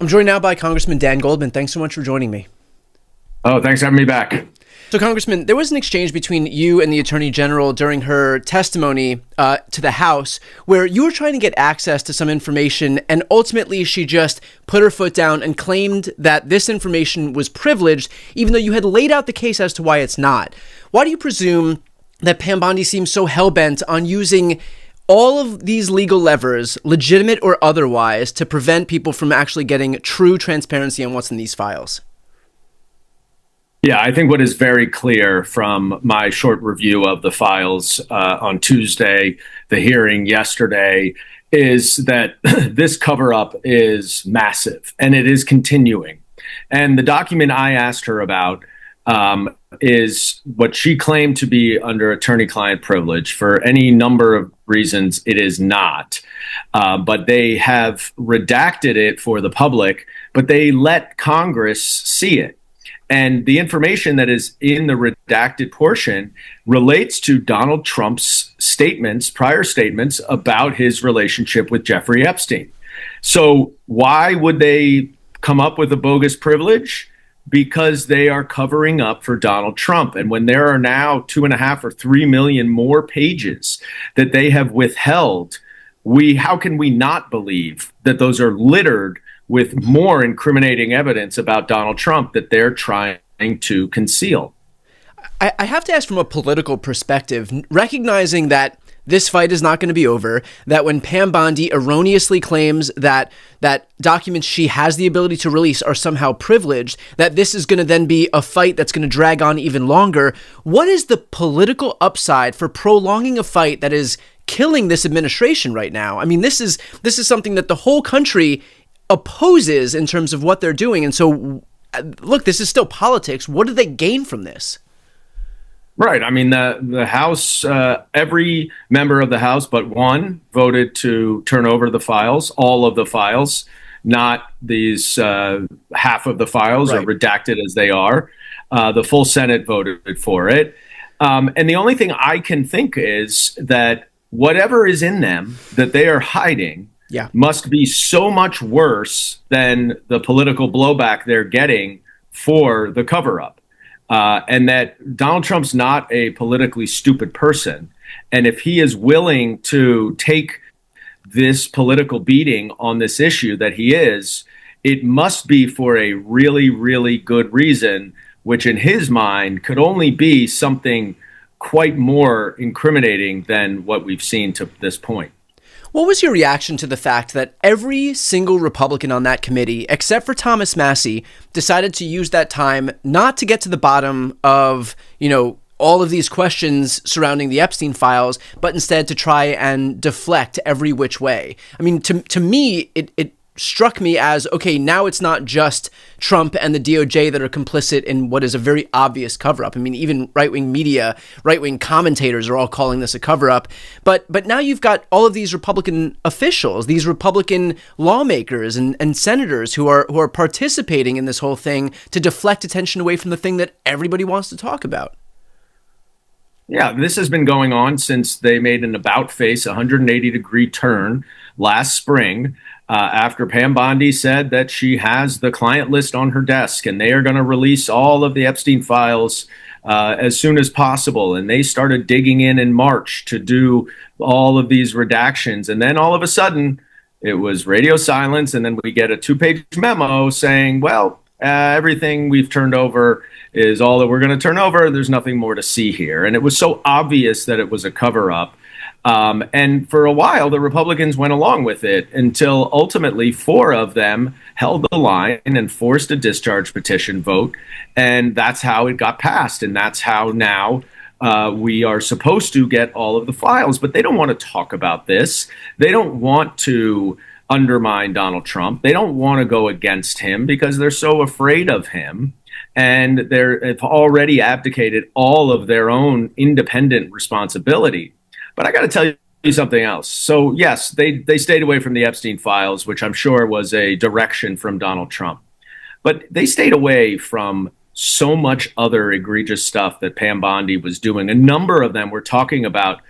I'm joined now by Congressman Dan Goldman. Thanks so much for joining me. Oh, thanks for having me back. So, Congressman, there was an exchange between you and the Attorney General during her testimony to the House where you were trying to get access to some information, and ultimately she just put her foot down and claimed that this information was privileged, even though you had laid out the case as to why it's not. Why do you presume that Pam Bondi seems so hell-bent on using all of these legal levers, legitimate or otherwise, to prevent people from actually getting true transparency on what's in these files? Yeah, I think what is very clear from my short review of the files on Tuesday, the hearing yesterday, is that this cover-up is massive and it is continuing. And the document I asked her about is what she claimed to be under attorney-client privilege. For any number of reasons, it is not. But they have redacted it for the public, but they let Congress see it. And the information that is in the redacted portion relates to Donald Trump's statements, prior statements about his relationship with Jeffrey Epstein. So why would they come up with a bogus privilege? Because they are covering up for Donald Trump. And when there are now 2.5 or 3 million more pages that they have withheld, how can we not believe that those are littered with more incriminating evidence about Donald Trump that they're trying to conceal? I have to ask from a political perspective, recognizing that this fight is not going to be over, that when Pam Bondi erroneously claims that documents she has the ability to release are somehow privileged, that this is going to then be a fight that's going to drag on even longer. What is the political upside for prolonging a fight that is killing this administration right now? I mean, this is something that the whole country opposes in terms of what they're doing. And so, look, this is still politics. What do they gain from this? Right. I mean, the House, every member of the House but one voted to turn over the files, all of the files, not these half of the files Right. are redacted as they are. The full Senate voted for it. And the only thing I can think is that whatever is in them that they are hiding must be so much worse than the political blowback they're getting for the cover-up. And that Donald Trump's not a politically stupid person. And if he is willing to take this political beating on this issue that he is, it must be for a really, really good reason, which in his mind could only be something quite more incriminating than what we've seen to this point. What was your reaction to the fact that every single Republican on that committee, except for Thomas Massie, decided to use that time not to get to the bottom of, all of these questions surrounding the Epstein files, but instead to try and deflect every which way? I mean, to me, it struck me as, okay, now it's not just Trump and the DOJ that are complicit in what is a very obvious cover-up. I mean, even right-wing media, right-wing commentators are all calling this a cover-up. But now you've got all of these Republican officials, these Republican lawmakers and senators who are participating in this whole thing to deflect attention away from the thing that everybody wants to talk about. Yeah, this has been going on since they made an about-face 180-degree turn last spring after Pam Bondi said that she has the client list on her desk and they are going to release all of the Epstein files as soon as possible. And they started digging in March to do all of these redactions. And then all of a sudden, it was radio silence. And then we get a 2-page memo saying, well, everything we've turned over is all that we're going to turn over. There's nothing more to see here. And it was so obvious that it was a cover-up. And for a while, the Republicans went along with it until ultimately 4 of them held the line and forced a discharge petition vote. And that's how it got passed. And that's how now we are supposed to get all of the files. But they don't want to talk about this. They don't want to undermine Donald Trump. They don't want to go against him because they're so afraid of him. And they've already abdicated all of their own independent responsibility. But I got to tell you something else. So, yes, they stayed away from the Epstein files, which I'm sure was a direction from Donald Trump. But they stayed away from so much other egregious stuff that Pam Bondi was doing. A number of them were talking about